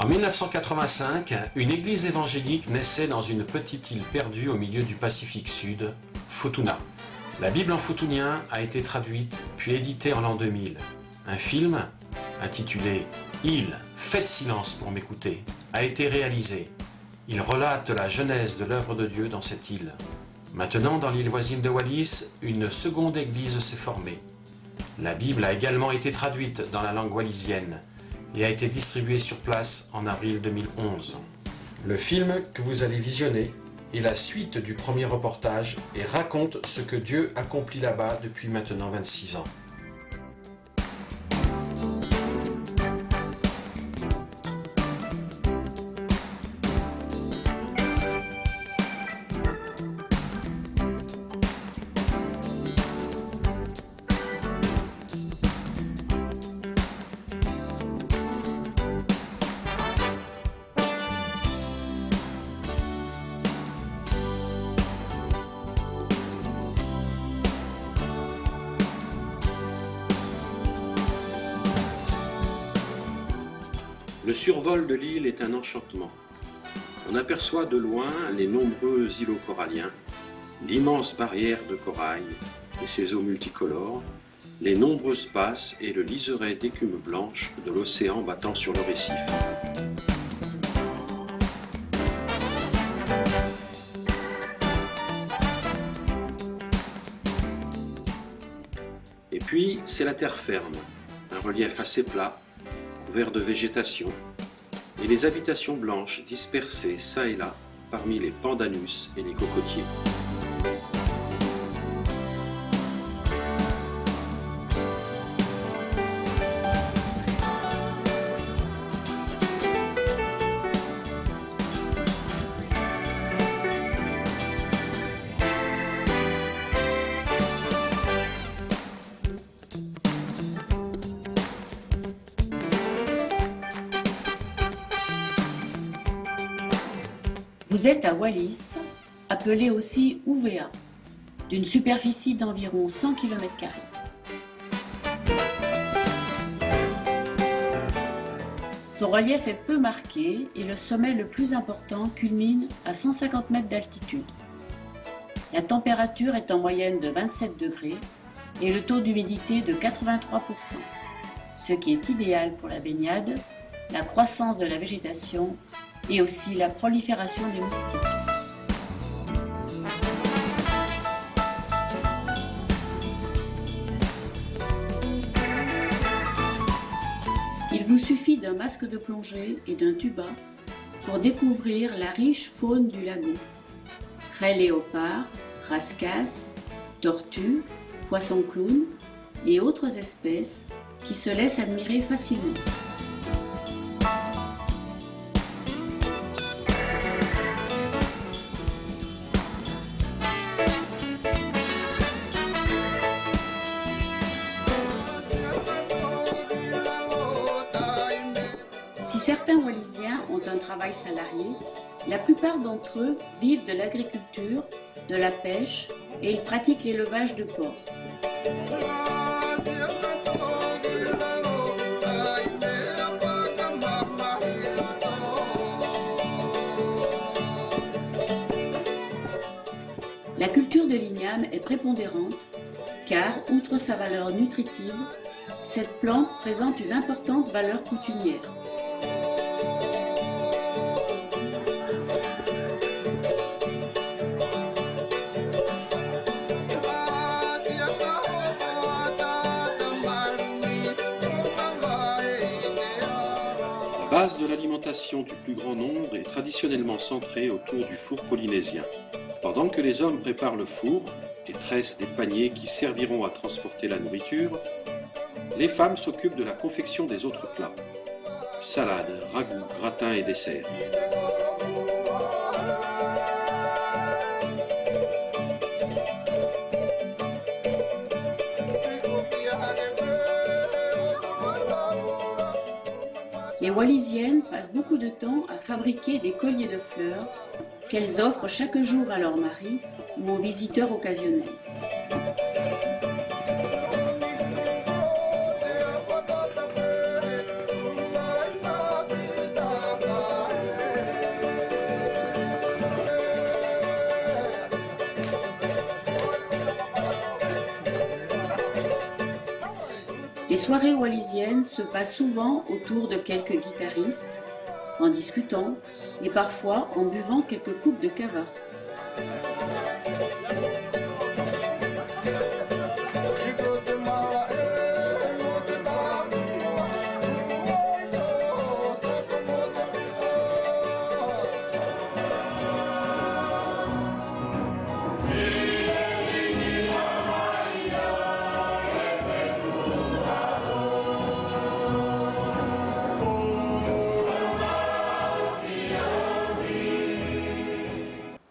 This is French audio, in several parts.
En 1985, une église évangélique naissait dans une petite île perdue au milieu du Pacifique Sud, Futuna. La Bible en futunien a été traduite puis éditée en l'an 2000. Un film, intitulé « Île, faites silence pour m'écouter », a été réalisé. Il relate la genèse de l'œuvre de Dieu dans cette île. Maintenant, dans l'île voisine de Wallis, une seconde église s'est formée. La Bible a également été traduite dans la langue wallisienne et a été distribuée sur place en avril 2011. Le film que vous allez visionner est la suite du premier reportage et raconte ce que Dieu accomplit là-bas depuis maintenant 26 ans. Le survol de l'île est un enchantement. On aperçoit de loin les nombreux îlots coralliens, l'immense barrière de corail et ses eaux multicolores, les nombreuses passes et le liseré d'écume blanche de l'océan battant sur le récif. Et puis, c'est la terre ferme, un relief assez plat, couvert de végétation, et les habitations blanches dispersées çà et là parmi les pandanus et les cocotiers. Vous êtes à Wallis, appelé aussi Uvea, d'une superficie d'environ 100 km². Son relief est peu marqué et le sommet le plus important culmine à 150 mètres d'altitude. La température est en moyenne de 27 degrés et le taux d'humidité de 83%, ce qui est idéal pour la baignade, la croissance de la végétation et aussi la prolifération des moustiques. Il vous suffit d'un masque de plongée et d'un tuba pour découvrir la riche faune du lagon. Raies léopards, rascasses, tortues, poissons clowns et autres espèces qui se laissent admirer facilement. Si certains Wallisiens ont un travail salarié, la plupart d'entre eux vivent de l'agriculture, de la pêche et ils pratiquent l'élevage de porcs. La culture de l'igname est prépondérante car, outre sa valeur nutritive, cette plante présente une importante valeur coutumière. La base de l'alimentation du plus grand nombre est traditionnellement centrée autour du four polynésien. Pendant que les hommes préparent le four et tressent des paniers qui serviront à transporter la nourriture, les femmes s'occupent de la confection des autres plats. Salades, ragoûts, gratins et desserts. Les Wallisiennes passent beaucoup de temps à fabriquer des colliers de fleurs qu'elles offrent chaque jour à leur mari ou aux visiteurs occasionnels. soirées wallisiennes se passent souvent autour de quelques guitaristes, en discutant et parfois en buvant quelques coupes de cava.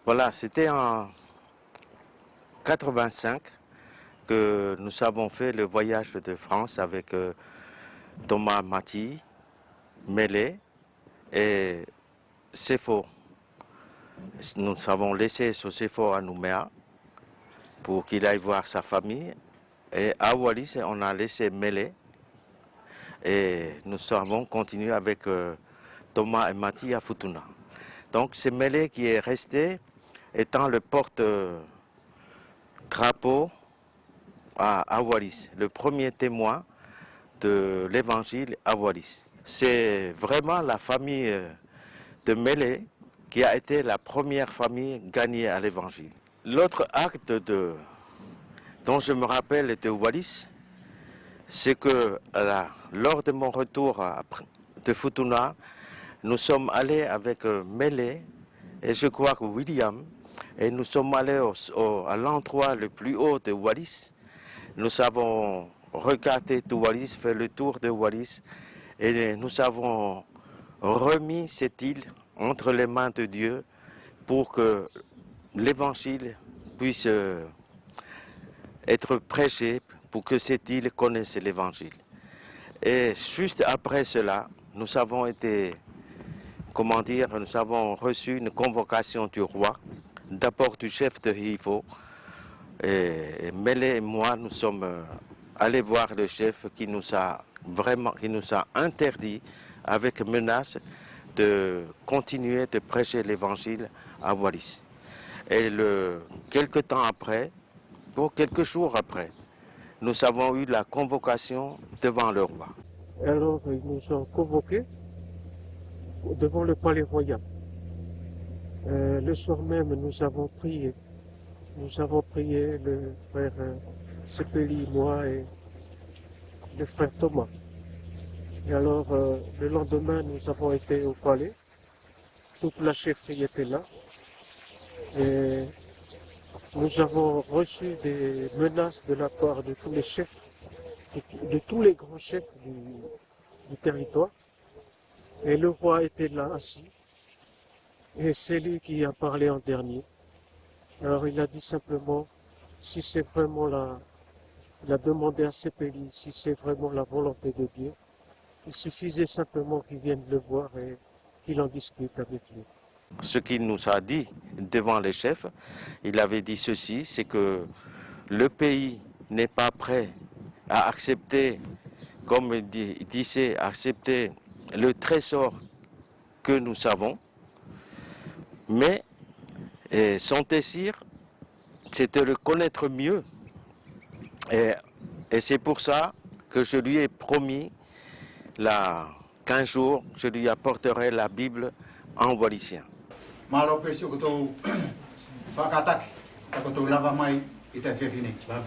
Voilà, c'était en 85 que nous avons fait le voyage de France avec Thomas Mati, Mélé et Sefo. Nous avons laissé ce Sefo à Nouméa pour qu'il aille voir sa famille. Et à Wallis, on a laissé Mélé. Et nous avons continué avec Thomas et Mati à Futuna. Donc c'est Mélé qui est resté étant le porte-drapeau à Wallis, le premier témoin de l'évangile à Wallis. C'est vraiment la famille de Mélé qui a été la première famille gagnée à l'évangile. L'autre acte dont je me rappelle de Wallis, c'est que lors de mon retour de Futuna, nous sommes allés avec Mélé et je crois que William, et nous sommes allés à l'endroit le plus haut de Wallis. Nous avons regardé tout Wallis, fait le tour de Wallis et nous avons remis cette île entre les mains de Dieu pour que l'évangile puisse être prêché, pour que cette île connaisse l'évangile. Et juste après cela, nous avons été, nous avons reçu une convocation du roi, d'abord du chef de Hivo, et Mélé et moi, nous sommes allés voir le chef qui nous a interdit, avec menace, de continuer de prêcher l'évangile à Wallis. Et quelques jours après, nous avons eu la convocation devant le roi. Alors, ils nous ont convoqués devant le palais royal. Le soir même, nous avons prié. Nous avons prié le frère Sepeli, moi et le frère Thomas. Et alors, le lendemain, nous avons été au palais. Toute la chefferie était là. Et nous avons reçu des menaces de la part de tous les chefs, de tous les grands chefs du territoire. Et le roi était là, assis. Et c'est lui qui a parlé en dernier. Alors il a dit simplement, si c'est vraiment il a demandé à Sepeli, si c'est vraiment la volonté de Dieu, il suffisait simplement qu'il vienne le voir et qu'il en discute avec lui. Ce qu'il nous a dit devant les chefs, il avait dit ceci, c'est que le pays n'est pas prêt à accepter, comme il disait, accepter le trésor que nous avons, mais son désir, c'est de le connaître mieux. Et c'est pour ça que je lui ai promis, 15 jours, je lui apporterai la Bible en wallissien.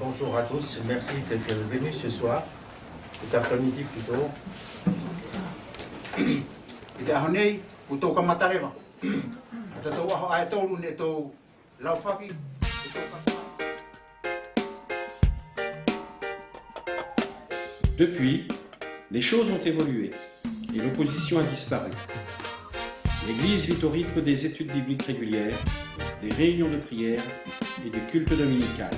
Bonjour à tous, merci d'être venus ce soir, cet après-midi plutôt. Depuis, les choses ont évolué et l'opposition a disparu. L'Église vit au rythme des études bibliques régulières, des réunions de prière et des cultes dominicales.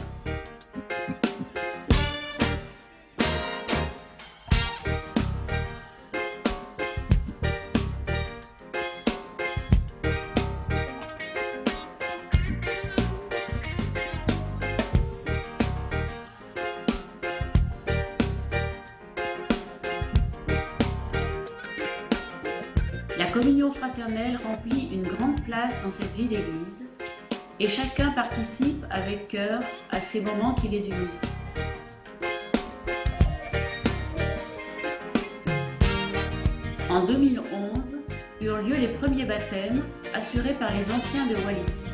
La communion fraternelle remplit une grande place dans cette vie d'église et chacun participe avec cœur à ces moments qui les unissent. En 2011 eurent lieu les premiers baptêmes assurés par les anciens de Wallis.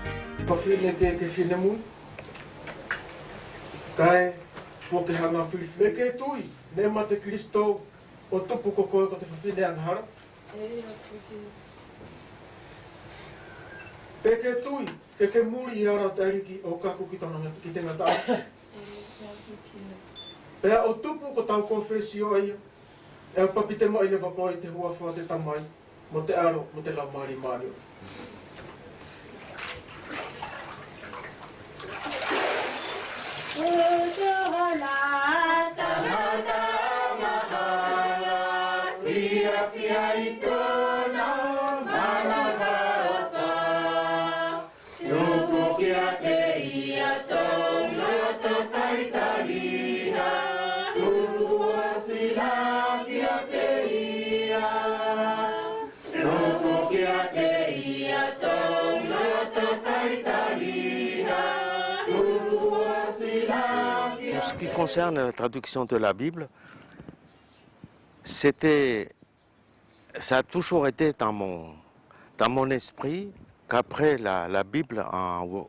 En ce qui concerne la traduction de la Bible, ça a toujours été dans mon esprit qu'après la Bible en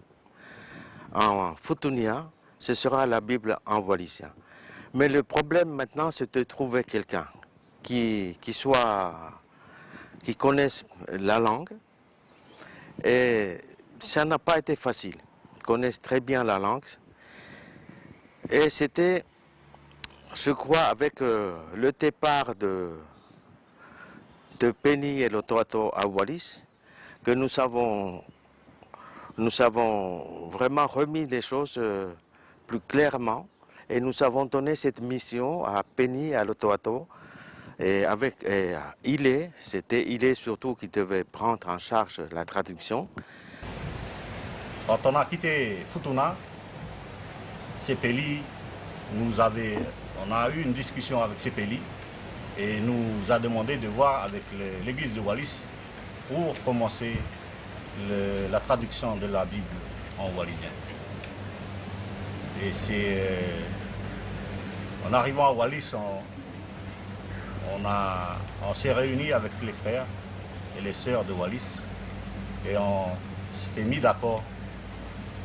Futuniya, ce sera la Bible en wallisien. Mais le problème maintenant, c'est de trouver quelqu'un qui connaisse la langue. Et ça n'a pas été facile. Ils connaissent très bien la langue. Et c'était, je crois, avec le départ de Penny et Lotoato à Wallis, que nous avons vraiment remis les choses plus clairement. Et nous avons donné cette mission à Penny et à Lotoato. Et avec c'était Ile surtout qui devait prendre en charge la traduction. Quand on a quitté Futuna, Sepeli on a eu une discussion avec Sepeli et nous a demandé de voir avec l'église de Wallis pour commencer la traduction de la Bible en wallisien. Et en arrivant à Wallis, on s'est réunis avec les frères et les sœurs de Wallis et on s'était mis d'accord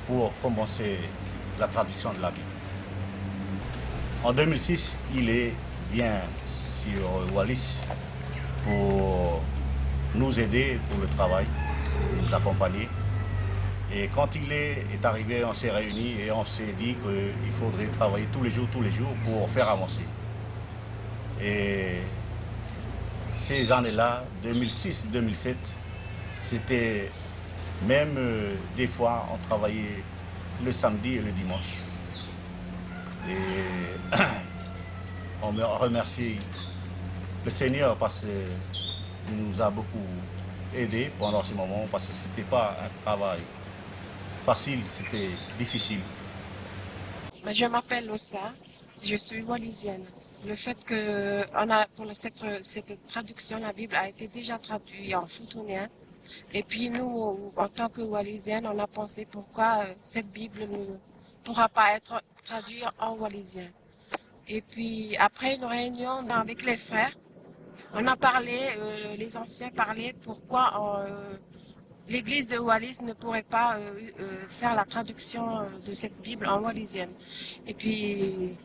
pour commencer la traduction de la Bible. En 2006, il vient sur Wallis pour nous aider pour le travail, nous accompagner. Et quand il est arrivé, on s'est réunis et on s'est dit qu'il faudrait travailler tous les jours pour faire avancer. Et ces années-là, 2006-2007, c'était même des fois on travaillait le samedi et le dimanche. Et on remercie le Seigneur parce qu'il nous a beaucoup aidés pendant ces moments, parce que ce n'était pas un travail facile, c'était difficile. Je m'appelle Ossa, je suis wallisienne. Le fait que pour cette traduction, la Bible a été déjà traduite en futunien. Et puis nous, en tant que wallisienne, on a pensé pourquoi cette Bible ne pourra pas être traduite en wallisien. Et puis après une réunion avec les frères, on a parlé, les anciens parlaient pourquoi l'église de Wallis ne pourrait pas faire la traduction de cette Bible en wallisienne. Et puis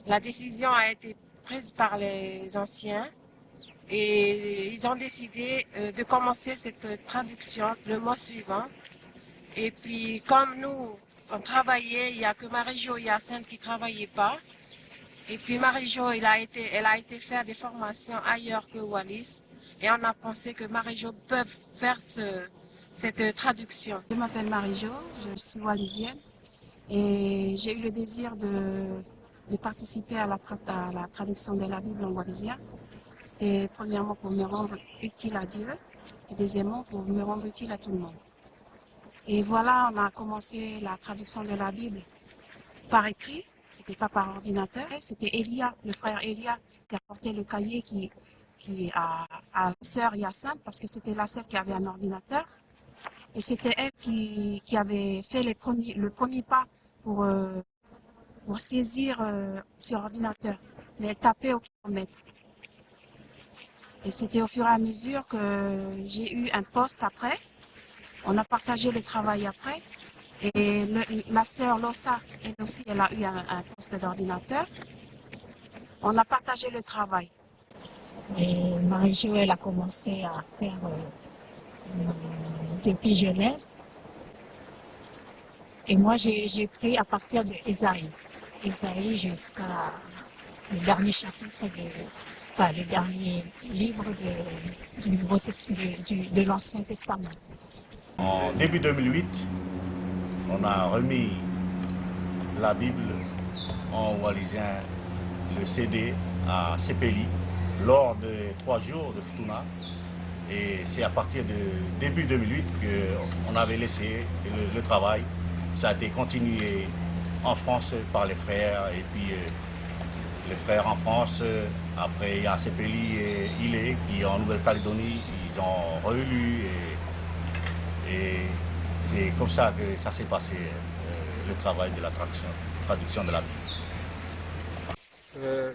la décision a été prise par les anciens et ils ont décidé de commencer cette traduction le mois suivant. Et puis comme nous, on travaillait, il n'y a que Marie-Jo et Yacinthe qui ne travaillaient pas. Et puis Marie-Jo, elle a été faire des formations ailleurs que Wallis. Et on a pensé que Marie-Jo peut faire cette traduction. Je m'appelle Marie-Jo, je suis wallisienne et j'ai eu le désir de participer à la traduction de la Bible en wallisien. C'était premièrement pour me rendre utile à Dieu et deuxièmement pour me rendre utile à tout le monde. Et voilà, on a commencé la traduction de la Bible par écrit, c'était pas par ordinateur. C'était Elia, le frère Elia, qui a porté le cahier à la sœur Yacinthe, parce que c'était la sœur qui avait un ordinateur. Et c'était elle qui avait fait le premier pas pour saisir sur ordinateur. Mais elle tapait au kilomètre. Et c'était au fur et à mesure que j'ai eu un poste après. On a partagé le travail après. Et la sœur Lossa, elle aussi, elle a eu un poste d'ordinateur. On a partagé le travail. Et Marie-Jo, elle a commencé à faire depuis jeunesse. Et moi, j'ai pris à partir de Ésaïe. Ésaïe jusqu'à le dernier chapitre le dernier livre de l'Ancien Testament. En début 2008, on a remis la Bible en wallisien, le CD à Sepeli, lors des 3 jours de Futuna. Et c'est à partir de début 2008 qu'on avait laissé le travail. Ça a été continué en France par les frères, et puis les frères en France, après il y a Sepeli et Ilé qui en Nouvelle-Calédonie, ils ont relu et c'est comme ça que ça s'est passé, le travail de la traduction de la Bible.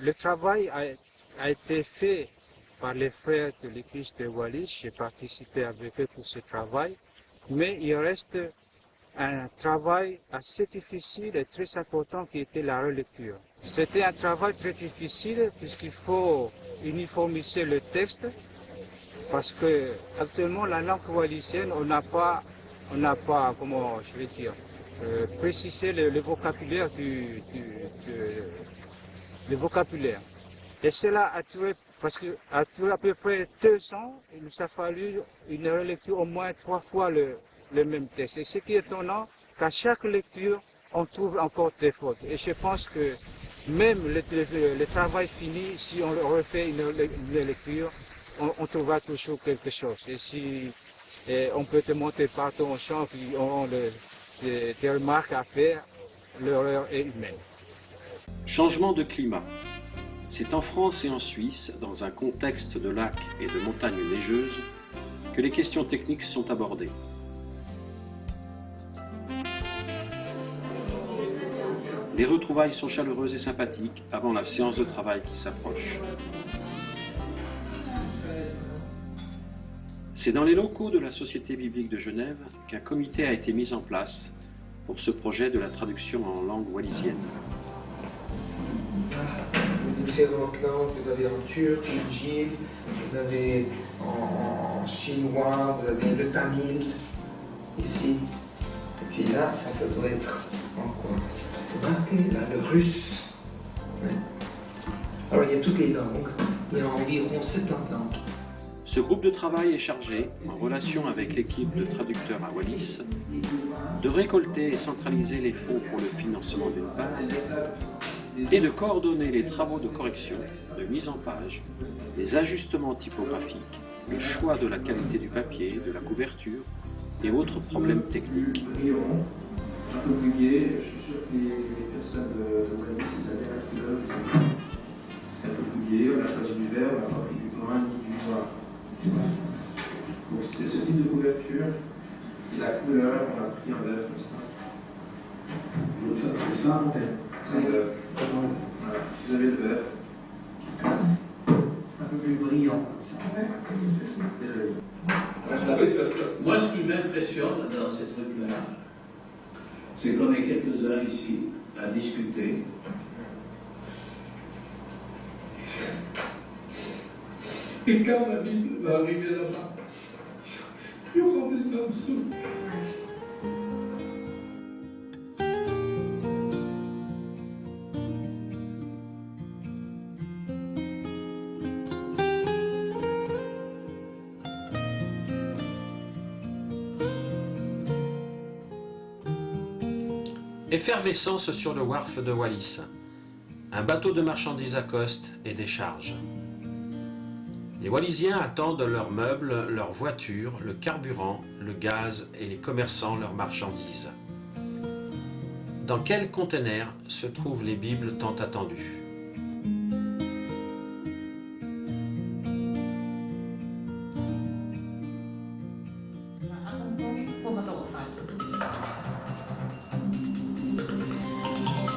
Le travail a été fait par les frères de l'église de Wallis. J'ai participé avec eux pour ce travail, mais il reste un travail assez difficile et très important qui était la relecture. C'était un travail très difficile puisqu'il faut uniformiser le texte parce que actuellement la langue wallisienne, on n'a pas, comment je vais dire, précisé le vocabulaire le vocabulaire. Et cela a duré, parce que a duré à peu près 2 ans, il nous a fallu une relecture au moins 3 fois le même texte. Et ce qui est étonnant, qu'à chaque lecture, on trouve encore des fautes. Et je pense que même le travail fini, si on refait une lecture, on trouvera toujours quelque chose. Et si on peut te montrer partout en champ qui ont des remarques à faire, l'erreur est humaine. Changement de climat. C'est en France et en Suisse, dans un contexte de lacs et de montagnes neigeuses, que les questions techniques sont abordées. Les retrouvailles sont chaleureuses et sympathiques avant la séance de travail qui s'approche. C'est dans les locaux de la Société biblique de Genève qu'un comité a été mis en place pour ce projet de la traduction en langue wallisienne. Différentes langues, vous avez en turc, en jib, vous avez en chinois, vous avez le tamil ici. Et puis là, ça doit être en quoi? C'est marqué là, le russe. Ouais. Alors il y a toutes les langues, il y a environ 70 langues. Ce groupe de travail est chargé, en relation avec l'équipe de traducteurs à Wallis, de récolter et centraliser les fonds pour le financement d'une part, et de coordonner les travaux de correction, de mise en page, les ajustements typographiques, le choix de la qualité du papier, de la couverture et autres problèmes techniques. Un peu plus gai, je suis sûr que les personnes de Wallis, ils avaient la couleur, c'est un peu plus gai, on a choisi du vert, on n'a pas pris du brun ni du noir. Donc c'est ce type de couverture, et la couleur, on l'a pris en vert comme ça. Donc ça c'est ça en fait. Voilà, vous avez le vert. Un peu plus brillant comme ça. C'est le... Moi, ce qui m'impressionne dans ces trucs-là, c'est qu'on est quelques-uns ici à discuter. Et quand la Bible va arriver là-bas, il y aura des âmes sauves. Effervescence sur le wharf de Wallis. Un bateau de marchandises accoste et décharge. Les Wallisiens attendent leurs meubles, leurs voitures, le carburant, le gaz et les commerçants leurs marchandises. Dans quel conteneur se trouvent les Bibles tant attendues?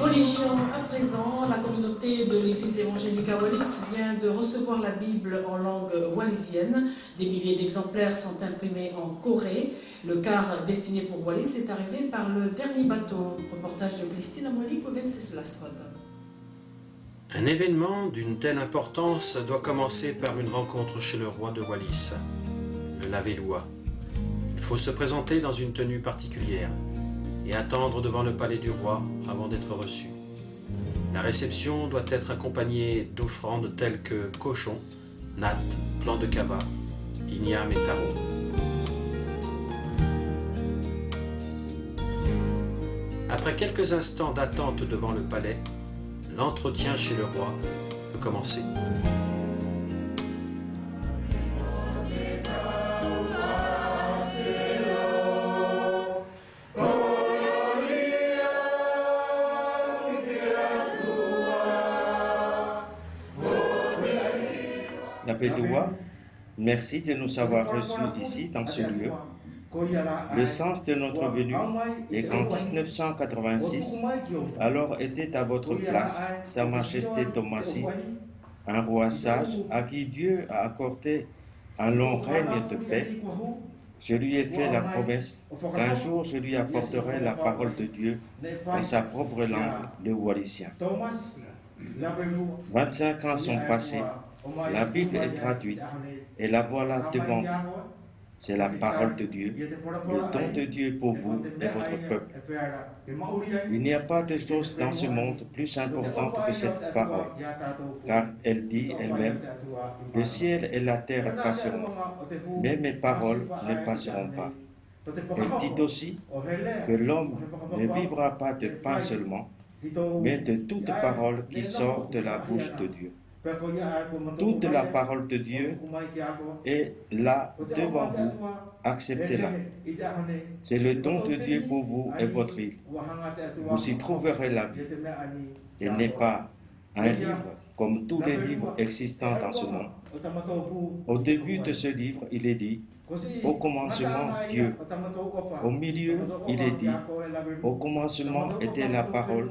Religion après présent, la communauté de l'Église évangélique à Wallis vient de recevoir la Bible en langue wallisienne. Des milliers d'exemplaires sont imprimés en Corée. Le quart destiné pour Wallis est arrivé par le dernier bateau. Reportage de Christine Amolik au Venceslasford. Un événement d'une telle importance doit commencer par une rencontre chez le roi de Wallis, le Lavellois. Il faut se présenter dans une tenue particulière et attendre devant le palais du roi avant d'être reçu. La réception doit être accompagnée d'offrandes telles que cochon, natte, plan de cava, igname et taro. Après quelques instants d'attente devant le palais, l'entretien chez le roi peut commencer. Lavellois, merci de nous avoir reçus ici dans ce lieu. Le sens de notre venue est qu'en 1986, alors était à votre place Sa Majesté Thomasie, un roi sage à qui Dieu a accordé un long règne de paix. Je lui ai fait la promesse qu'un jour je lui apporterai la parole de Dieu en sa propre langue, le wallisien. 25 ans sont passés, la Bible est traduite et la voilà devant vous. C'est la parole de Dieu, le don de Dieu pour vous et votre peuple. Il n'y a pas de chose dans ce monde plus importante que cette parole, car elle dit elle-même, le ciel et la terre passeront, mais mes paroles ne passeront pas. Elle dit aussi que l'homme ne vivra pas de pain seulement, mais de toute parole qui sort de la bouche de Dieu. Toute la parole de Dieu est là devant vous, acceptez-la. C'est le don de Dieu pour vous et votre île. Vous y trouverez la vie. Elle n'est pas un livre comme tous les livres existants dans ce monde. Au début de ce livre, il est dit, au commencement, Dieu. Au milieu, il est dit, au commencement était la parole,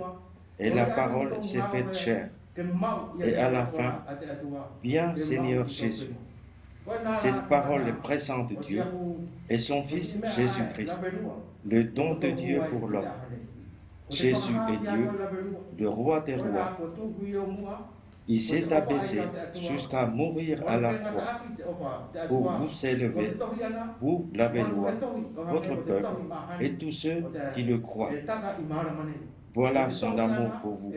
et la parole s'est faite chair. Et à la fin, viens Seigneur Jésus. Cette parole est présente de Dieu et son Fils Jésus-Christ, le don de Dieu pour l'homme. Jésus est Dieu, le roi des rois. Il s'est abaissé jusqu'à mourir à la croix pour vous élever, vous Lavellois, votre peuple et tous ceux qui le croient. Voilà son amour pour vous.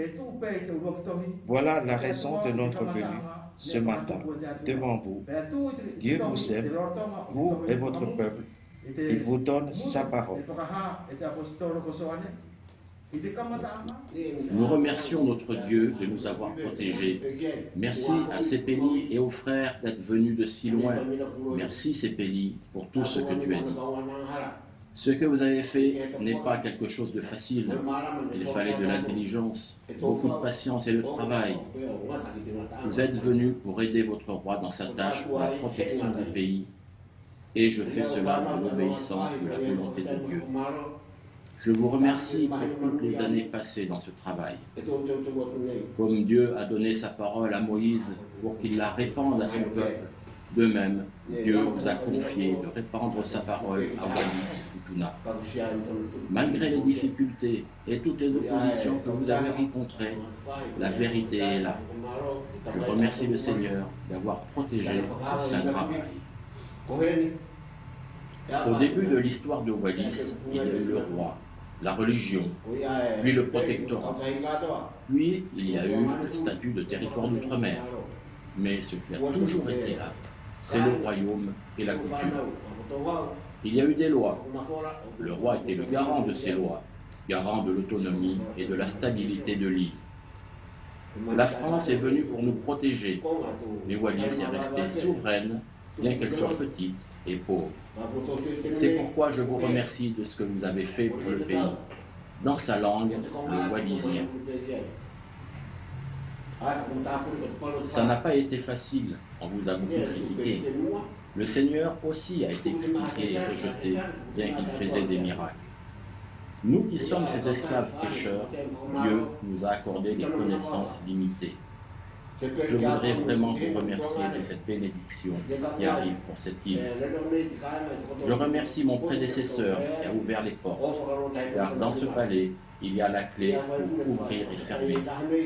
Voilà la raison de notre venue ce matin devant vous. Dieu vous aime, vous et votre peuple. Il vous donne sa parole. Nous remercions notre Dieu de nous avoir protégés. Merci à Sépélie et aux frères d'être venus de si loin. Merci Sépélie pour tout ce que tu as dit. Ce que vous avez fait n'est pas quelque chose de facile. Il fallait de l'intelligence, beaucoup de patience et de travail. Vous êtes venus pour aider votre roi dans sa tâche pour la protection du pays. Et je fais cela dans l'obéissance de la volonté de Dieu. Je vous remercie pour toutes les années passées dans ce travail. Comme Dieu a donné sa parole à Moïse pour qu'il la répande à son peuple, de même, Dieu vous a confié de répandre sa parole à Wallis et Futuna. Malgré les difficultés et toutes les oppositions que vous avez rencontrées, la vérité est là. Je remercie le Seigneur d'avoir protégé ce saint travail. Au début de l'histoire de Wallis, il y a eu le roi, la religion, puis le protectorat, puis il y a eu le statut de territoire d'outre-mer. Mais ce qui a toujours été là, c'est le royaume et la coutume. Il y a eu des lois. Le roi était le garant de ces lois, garant de l'autonomie et de la stabilité de l'île. La France est venue pour nous protéger, mais Wallis est restée souveraine, bien qu'elle soit petite et pauvre. C'est pourquoi je vous remercie de ce que vous avez fait pour le pays, dans sa langue, le wallisien. Ça n'a pas été facile, on vous a beaucoup critiqué. Le Seigneur aussi a été critiqué et rejeté, bien qu'il faisait des miracles. Nous qui sommes ces esclaves pécheurs, Dieu nous a accordé des connaissances limitées. Je voudrais vraiment vous remercier de cette bénédiction qui arrive pour cette île. Je remercie mon prédécesseur qui a ouvert les portes, car dans ce palais, il y a la clé pour ouvrir et fermer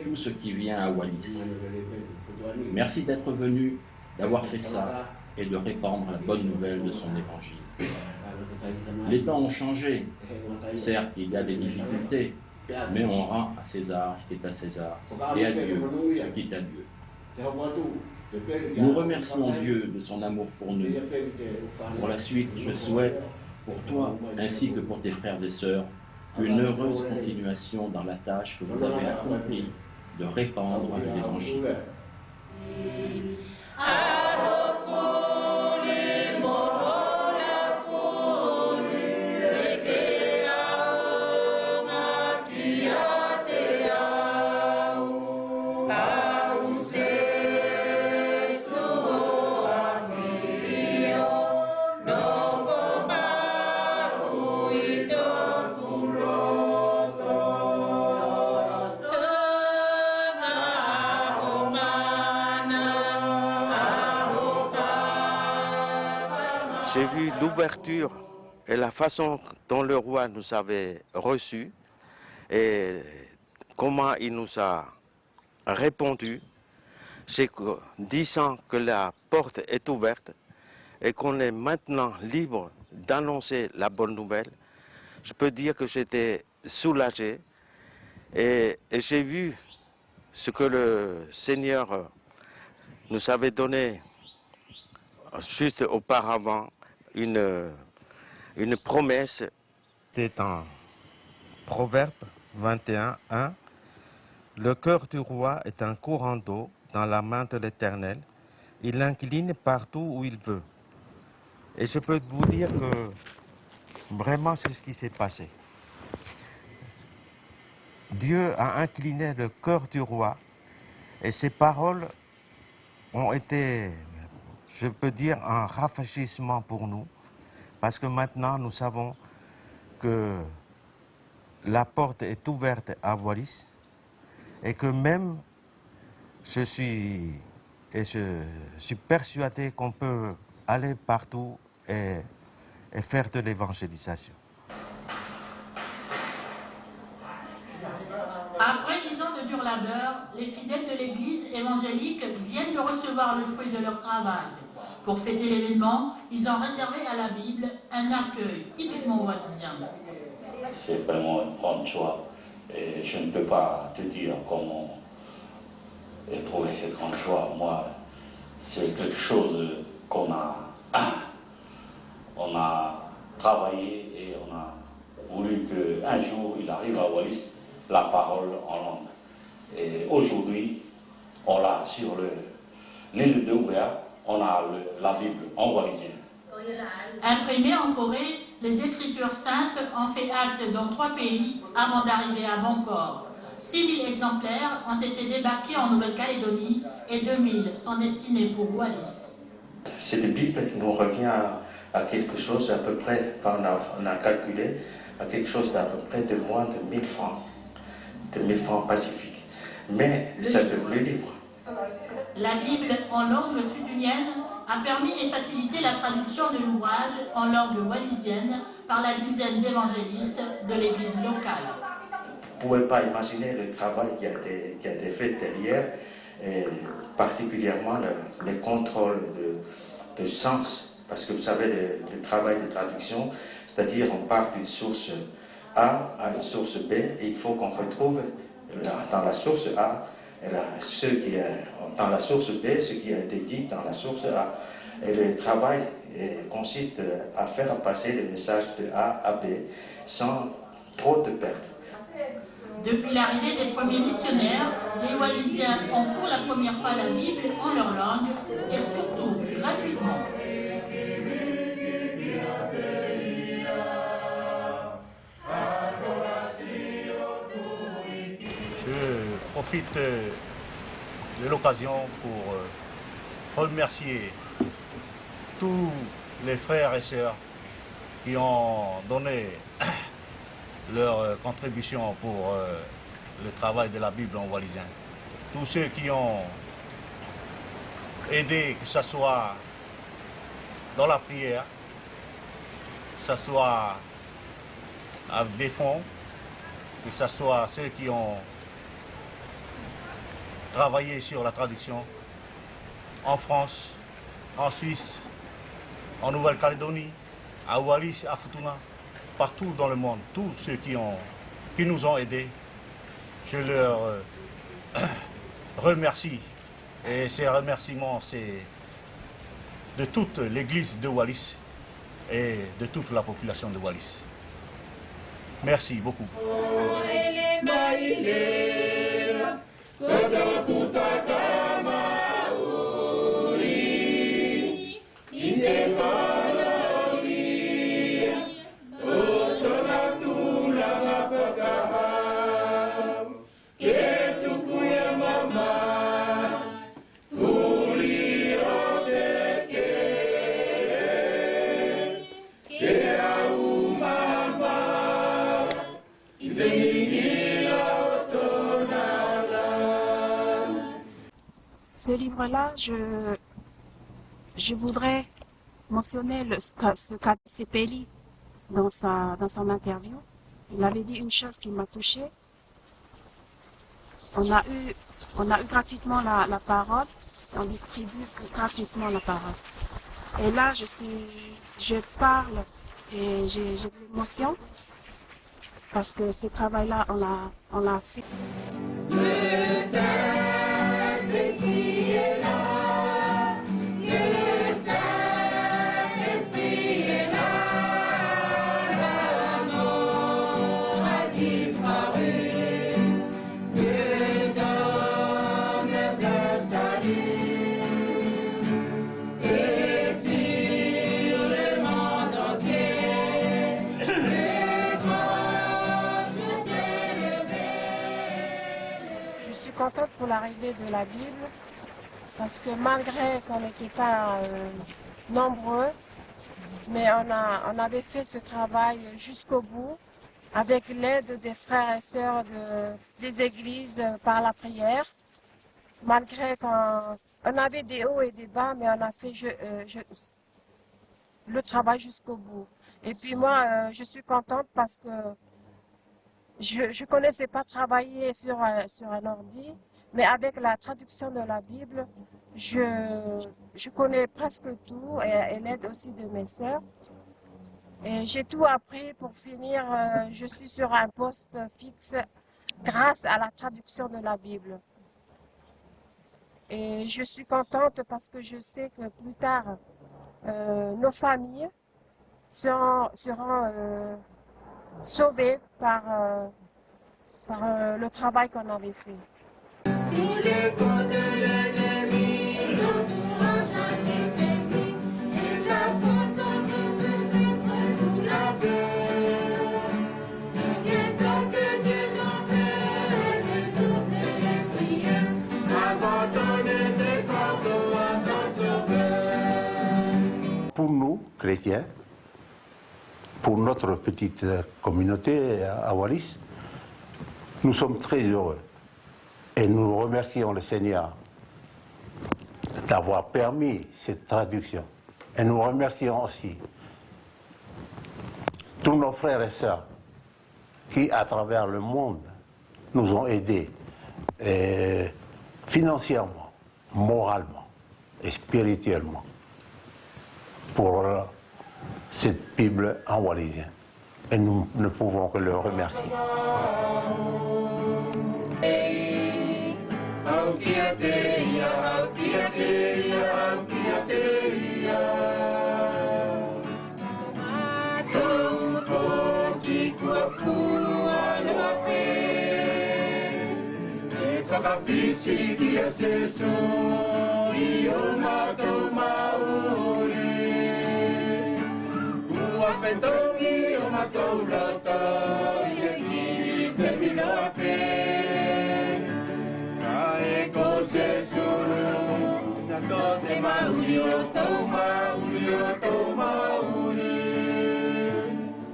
tout ce qui vient à Wallis. Merci d'être venu, d'avoir fait ça et de répandre la bonne nouvelle de son évangile. Les temps ont changé. Certes, il y a des difficultés, mais on rend à César ce qui est à César et à Dieu ce qui est à Dieu. Nous remercions Dieu de son amour pour nous. Pour la suite, je souhaite pour toi ainsi que pour tes frères et sœurs une heureuse continuation dans la tâche que vous avez accomplie de répandre l'Évangile. J'ai vu l'ouverture et la façon dont le roi nous avait reçus et comment il nous a répondu, c'est disant que la porte est ouverte et qu'on est maintenant libre d'annoncer la bonne nouvelle. Je peux dire que j'étais soulagé et j'ai vu ce que le Seigneur nous avait donné juste auparavant, une promesse. C'est en Proverbe 21:1. Le cœur du roi est un courant d'eau dans la main de l'Éternel. Il l'incline partout où il veut. Et je peux vous dire que vraiment c'est ce qui s'est passé. Dieu a incliné le cœur du roi et ses paroles ont été, je peux dire, un rafraîchissement pour nous, parce que maintenant nous savons que la porte est ouverte à Wallis et que même je suis persuadé qu'on peut aller partout et faire de l'évangélisation. Après 10 ans de dur labeur, les fidèles de l'Église évangélique viennent de recevoir le fruit de leur travail. Pour fêter l'événement, ils ont réservé à la Bible un accueil typiquement wallisien. C'est vraiment une grande joie et je ne peux pas te dire comment éprouver cette grande joie. Moi, c'est quelque chose qu'on a travaillé et on a voulu qu'un jour il arrive à Wallis la parole en langue. Et aujourd'hui, on l'a sur l'île de Ouvéa, on a la Bible en wallisien. Imprimée en Corée, les Écritures saintes ont fait acte dans 3 pays avant d'arriver à bon port. 6 000 exemplaires ont été débarqués en Nouvelle-Calédonie et 2 000 sont destinés pour Wallis. Cette Bible nous revient à quelque chose à peu près, enfin on a calculé, à quelque chose d'à peu près de moins de 1000 francs. De 1000 francs pacifiques. Mais c'est devenu libre. La Bible en langue futunienne a permis et facilité la traduction de l'ouvrage en langue wallisienne par la dizaine d'évangélistes de l'église locale. Vous ne pouvez pas imaginer le travail qui a été fait derrière, et particulièrement le contrôle de sens. Parce que vous savez, le travail de traduction, c'est-à-dire on part d'une source A à une source B, et il faut qu'on retrouve dans la source A dans la source B ce qui a été dit dans la source A. Et le travail consiste à faire passer le message de A à B sans trop de pertes. Depuis l'arrivée des premiers missionnaires, les Wallisiens ont pour la première fois la Bible en leur langue et surtout gratuitement. Je profite de l'occasion pour remercier tous les frères et sœurs qui ont donné leur contribution pour le travail de la Bible en wallisien. Tous ceux qui ont aidé, que ce soit dans la prière, que ce soit avec des fonds, que ce soit ceux qui ont travaillé sur la traduction en France, en Suisse, en Nouvelle-Calédonie, à Wallis, à Futuna, partout dans le monde, tous ceux qui nous ont aidés, je leur remercie. Et ces remerciements, c'est de toute l'église de Wallis et de toute la population de Wallis. Merci beaucoup. Ce livre-là, je voudrais mentionner ce qu'a dit Sepeli dans son interview. Il avait dit une chose qui m'a touchée. On a eu gratuitement la parole, on distribue gratuitement la parole. Et là, je parle et j'ai de l'émotion parce que ce travail-là, on l'a fait. Contente pour l'arrivée de la Bible parce que malgré qu'on n'était pas nombreux, mais on avait fait ce travail jusqu'au bout avec l'aide des frères et sœurs des églises par la prière. Malgré qu'on avait des hauts et des bas, mais on a fait le travail jusqu'au bout. Et puis moi, je suis contente parce que je ne connaissais pas travailler sur un ordi, mais avec la traduction de la Bible, je connais presque tout et l'aide aussi de mes sœurs. Et j'ai tout appris. Pour finir, je suis sur un poste fixe grâce à la traduction de la Bible. Et je suis contente parce que je sais que plus tard, nos familles seront sauvés par le travail qu'on avait fait. Sous le coup de l'ennemi, l'entourage a été permis, et la force en peut-être sous la peur. Souviens-toi que Dieu t'enverra les sources et les prières, abandonner tes fardeaux à ton sauveur. Pour nous, chrétiens, pour notre petite communauté à Wallis, nous sommes très heureux et nous remercions le Seigneur d'avoir permis cette traduction. Et nous remercions aussi tous nos frères et sœurs qui, à travers le monde, nous ont aidés financièrement, moralement et spirituellement pour cette Bible en wallisien. Et nous ne pouvons que le remercier.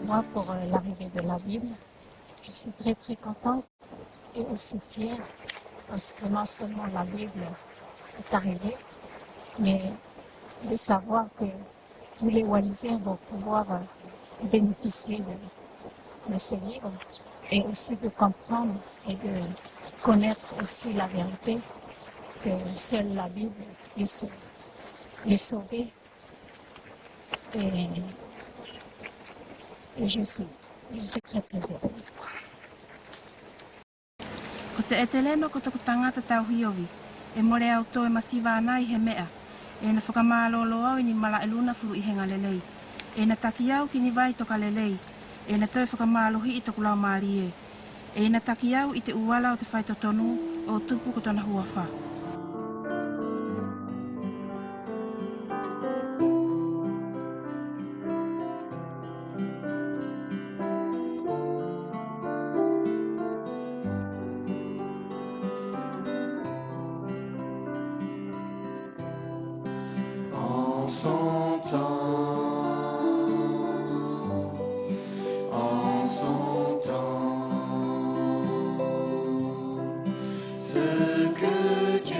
Moi, pour l'arrivée de la Bible, Je suis très très contente et aussi fière parce que non seulement la Bible est arrivée, mais de savoir que tous les Wallisiens vont pouvoir bénéficier de ces livres et aussi de comprendre et de connaître aussi la vérité que seule la Bible puisse les sauver. Et je suis très très heureuse. O te eteleno ko toku tangata tauhiowi, e more au toe masiwa ana i he mea, e na whakamālolo au i ni mala e luna furu i henga lelei, e na taki au ki ni vai toka lelei, e na toe whakamālohi i toku lau maari e na taki au i te uwala o te whaitotonu o tupu ko tona hua wha. En son temps, ce que Dieu